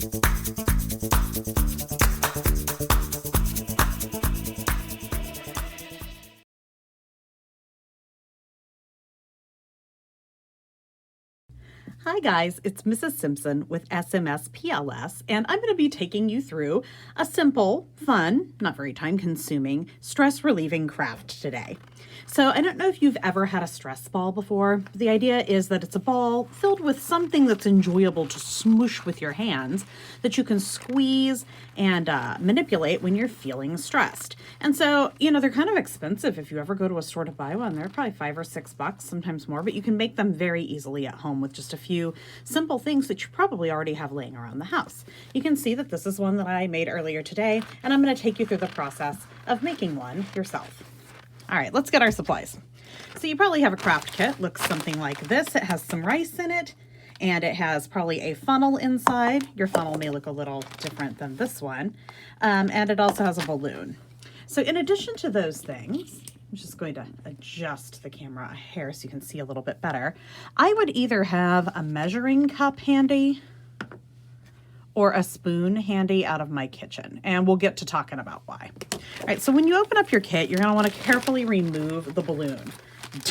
Hi guys, it's Mrs. Simpson with SMS PLS, and I'm going to be taking you through a simple, fun, not very time consuming, stress relieving craft today. So I don't know if you've ever had a stress ball before. The idea is that it's a ball filled with something that's enjoyable to smoosh with your hands that you can squeeze and manipulate when you're feeling stressed. And so, they're kind of expensive if you ever go to a store to buy one. They're probably $5 or $6, sometimes more, but you can make them very easily at home with just a few simple things that you probably already have laying around the house. You can see that this is one that I made earlier today, and I'm going to take you through the process of making one yourself. All right, let's get our supplies. So you probably have a craft kit, looks something like this. It has some rice in it, and it has probably a funnel inside. Your funnel may look a little different than this one. And it also has a balloon. So in addition to those things, I'm just going to adjust the camera a hair so you can see a little bit better. I would either have a measuring cup handy or a spoon handy out of my kitchen, and we'll get to talking about why. All right, so when you open up your kit, you're gonna wanna carefully remove the balloon.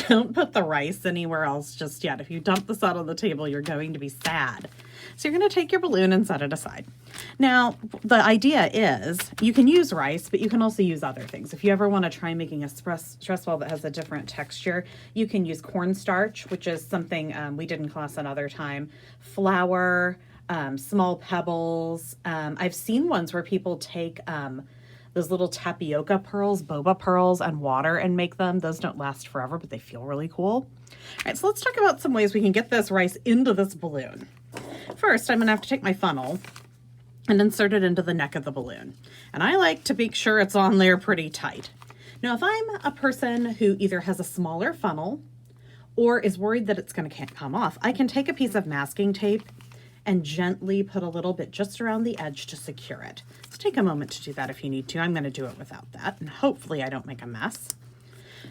Don't put the rice anywhere else just yet. If you dump this out on the table, you're going to be sad. So you're gonna take your balloon and set it aside. Now, the idea is you can use rice, but you can also use other things. If you ever wanna try making a stress ball that has a different texture, you can use cornstarch, which is something we did in class another time, flour, small pebbles. I've seen ones where people take those little tapioca pearls, boba pearls, and water and make them. Those don't last forever, but they feel really cool. All right, so let's talk about some ways we can get this rice into this balloon. First, I'm gonna have to take my funnel and insert it into the neck of the balloon. And I like to make sure it's on there pretty tight. Now, if I'm a person who either has a smaller funnel or is worried that it's gonna come off, I can take a piece of masking tape and gently put a little bit just around the edge to secure it. So take a moment to do that if you need to. I'm gonna do it without that, and hopefully I don't make a mess.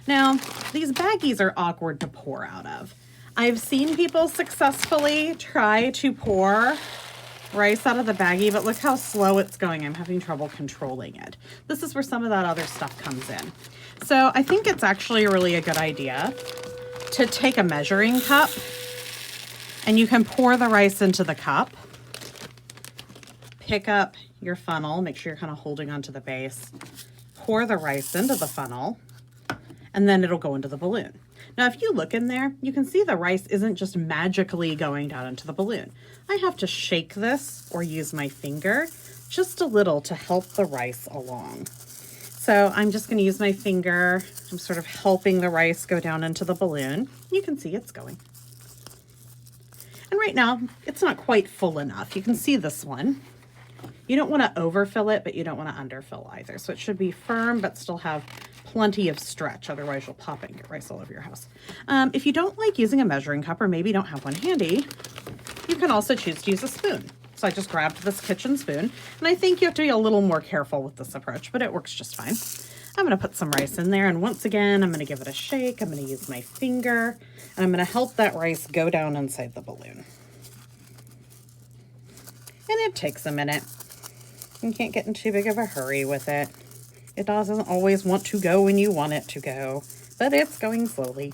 Now, these baggies are awkward to pour out of. I've seen people successfully try to pour rice out of the baggie, but look how slow it's going. I'm having trouble controlling it. This is where some of that other stuff comes in. So I think it's actually really a good idea to take a measuring cup, and you can pour the rice into the cup, pick up your funnel, make sure you're kind of holding onto the base, pour the rice into the funnel, and then it'll go into the balloon. Now, if you look in there, you can see the rice isn't just magically going down into the balloon. I have to shake this or use my finger just a little to help the rice along. So I'm just going to use my finger. I'm sort of helping the rice go down into the balloon. You can see it's going. And right now, it's not quite full enough. You can see this one. You don't want to overfill it, but you don't want to underfill either. So it should be firm, but still have plenty of stretch. Otherwise, you'll pop it and get rice all over your house. If you don't like using a measuring cup or maybe don't have one handy, you can also choose to use a spoon. So I just grabbed this kitchen spoon, and I think you have to be a little more careful with this approach, but it works just fine. I'm going to put some rice in there, and once again, I'm going to give it a shake. I'm going to use my finger, and I'm going to help that rice go down inside the balloon. And it takes a minute. You can't get in too big of a hurry with it. It doesn't always want to go when you want it to go, but it's going slowly.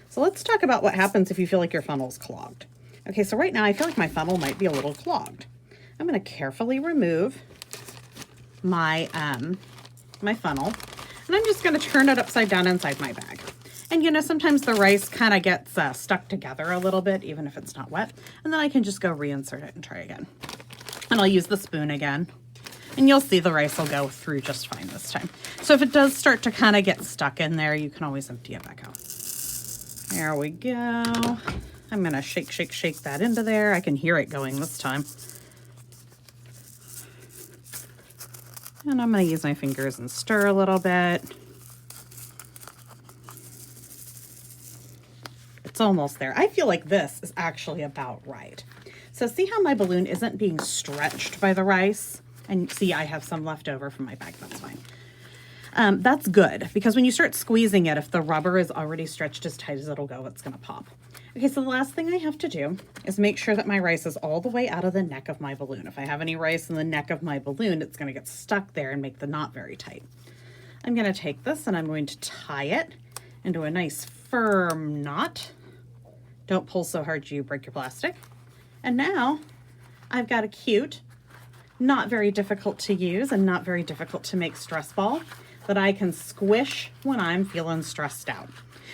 So let's talk about what happens if you feel like your funnel's clogged. Okay, so right now I feel like my funnel might be a little clogged. I'm going to carefully remove my my funnel, and I'm just going to turn it upside down inside my bag. And sometimes the rice kind of gets stuck together a little bit, even if it's not wet, and then I can just go reinsert it and try again. And I'll use the spoon again, and you'll see the rice will go through just fine this time. So if it does start to kind of get stuck in there, you can always empty it back out. There we go. I'm going to shake, shake, shake that into there. I can hear it going this time. And I'm going to use my fingers and stir a little bit. It's almost there. I feel like this is actually about right. So see how my balloon isn't being stretched by the rice? And see, I have some left over from my bag. That's fine. That's good, because when you start squeezing it, if the rubber is already stretched as tight as it'll go, it's going to pop. Okay, so the last thing I have to do is make sure that my rice is all the way out of the neck of my balloon. If I have any rice in the neck of my balloon, it's going to get stuck there and make the knot very tight. I'm going to take this and I'm going to tie it into a nice firm knot. Don't pull so hard you break your plastic. And now I've got a cute, not very difficult to use and not very difficult to make stress ball that I can squish when I'm feeling stressed out.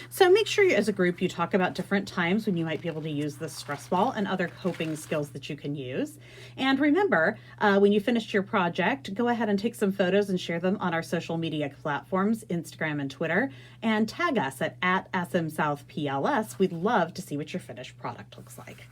So make sure as a group you talk about different times when you might be able to use this stress ball and other coping skills that you can use. And remember, when you finish your project, go ahead and take some photos and share them on our social media platforms, Instagram and Twitter, and tag us at @SMSouthPLS. We'd love to see what your finished product looks like.